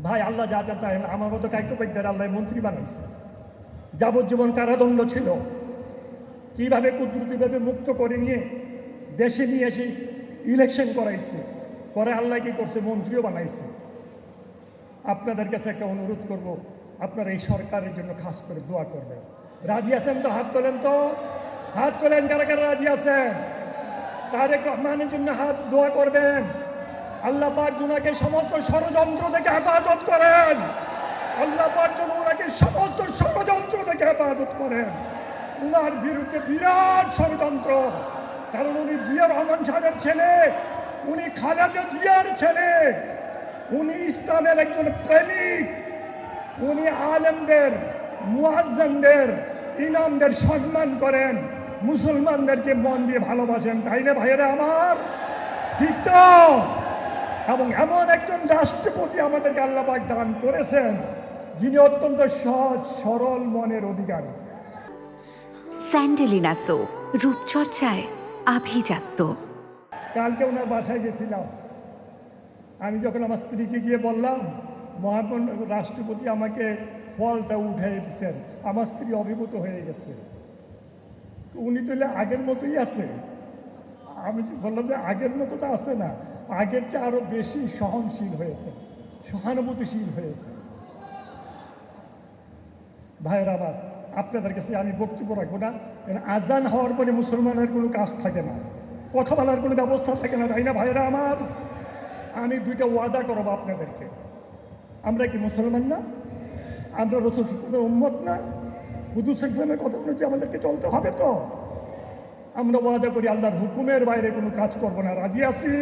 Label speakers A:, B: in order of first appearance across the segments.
A: ভাই আল্লাহ যা যা চায় আমার মতো কাইকোপাধ্যায়ের আল্লাহ মন্ত্রী বানাইছে, যাবজ্জীবন কারাদণ্ড ছিল, কিভাবে কুদরতিভাবে মুক্ত করে নিয়ে দেশে নিয়ে এসে ইলেকশন করাইছে, পরে আল্লাহ কি করছে, মন্ত্রীও বানাইছে। আপনাদের কাছে একটা অনুরোধ করব, আপনারা এই সরকারের জন্য খাস করে দোয়া করবেন। রাজি আছেন তো? হাত তোলেন তো, হাত তোলেন কারা কারা রাজি আছেন। তারেক রহমানের জন্য হাত দোয়া করবেন, আল্লাহ পাক ওনাকে সমস্ত ষড়যন্ত্র থেকে হেফাজত করেন, আল্লাহ পাক যেন ওনাকে সমস্ত ষড়যন্ত্র থেকে হেফাজত করেন। উনার বিরুদ্ধে বিরাট ষড়যন্ত্র, কারণ উনি জিয়া রহমান সাহেবের ছেলে, উনি খালেদা জিয়ার ছেলে, উনি ইসলামের একজন প্রেমিক, উনি আলেমদের, মুয়াজ্জিনদের, ইমামদের সম্মান করেন, মুসলমানদেরকে মন দিয়ে ভালোবাসেন, তাই না ভাইয়েরা আমার? ঠিক তো? এবং এমন একজন রাষ্ট্রপতি আমাদেরকে আল্লাহ পাক দান করেছেন, যিনি অত্যন্ত সহজ সরল মনের অধিকারী।
B: স্যান্ডেলিনা সো, রূপচর্চায় আভিজাত্য।
A: কালকে ওনার বাসায় গেছিলাম, আমি যখন আমার স্ত্রীকে গিয়ে বললাম মহান রাষ্ট্রপতি আমাকে ফলটা উঠাই দিচ্ছেন, আমার স্ত্রী অভিভূত হয়ে গেছে। উনি তো আগের মতোই আছে। আমি বললাম যে আগের মতো তো আছে না, আগের চেয়ে আরো বেশি সহনশীল হয়েছে, সহানুভূতিশীল হয়েছে। ভাইয়ের আবার আপনাদের কাছে আমি বক্তব্য রাখবো না, আজান হওয়ার পরে মুসলমানের কোনো কাজ থাকে না, কথা বলার কোনো ব্যবস্থা থাকে না, তাই না ভাইয়েরা আমার? আমি দুইটা ওয়াদা করবো আপনাদেরকে। আমরা কি মুসলমান না? আমরা রাসূল সাল্লাল্লাহু আলাইহি ওয়াসাল্লামের উম্মত না? হুজুর সাল্লাল্লাহু আলাইহি ওয়াসাল্লামের কথা অনুযায়ী আমাদেরকে চলতে হবে তো। আমরা ওয়াদা করি আল্লাহর হুকুমের বাইরে কোনো কাজ করবো না, রাজি আছি?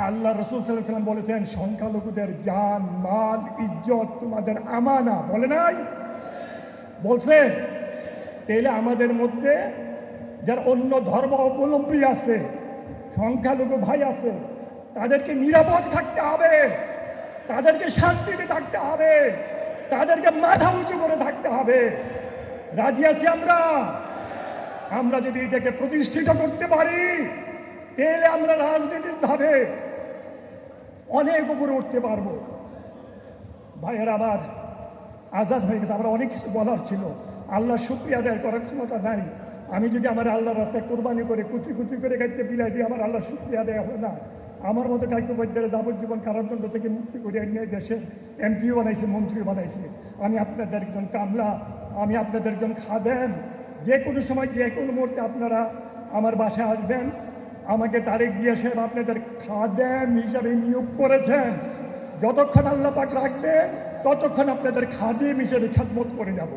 A: আল্লাহ রাসূল সাল্লাল্লাহু আলাইহি ওয়াসাল্লাম বলেছেন সংখ্যালঘুদের জান মাল ইজ্জত তোমাদের আমানা, বলে নাই? বলছে। তাহলে আমাদের মধ্যে যারা অন্য ধর্ম অবলম্বী আছে, সংখ্যালঘু ভাই আছে, তাদেরকে নিরাপদ থাকতে হবে, তাদেরকে শান্তিতে থাকতে হবে, তাদেরকে মাথা উঁচু করে থাকতে হবে। রাজি আছি আমরা? আমরা যদি এটাকে প্রতিষ্ঠিত করতে পারি, তাহলে আমরা রাজনীতিকভাবে অনেক উপরে উঠতে পারবো। ভাইয়ের আবার আজাদ হয়ে গেছে, আমরা অনেক কিছু বলার ছিল, আল্লাহ শুকরিয়া আদায় করার ক্ষমতা নাই। আমি যদি আমার আল্লাহর রাস্তায় কোরবানি করে কুচি কুচি করে গাইতে বিলাই দিয়ে আমার আল্লাহ শুকরিয়া আদায় হবে না। আমার মতো কাইকোপাধ্যায়ের যাবজ্জীবন কারাদণ্ড থেকে মুক্তি করে নিয়ে দেশে এমপিও বানাইছে, মন্ত্রী বানাইছে। আমি আপনাদের একজন কামলা, আমি আপনাদের একজন খাদেম। যে কোনো সময় যে কোনো মুহূর্তে আপনারা আমার বাসায় আসবেন, আমাকে তারেক জিয়া সাহেব আপনাদের খাদেম হিসাবে নিয়োগ করেছেন। যতক্ষণ আল্লাহ পাক রাখবে ততক্ষণ আপনাদের খাদেম হিসেবে খেদমত করে যাব।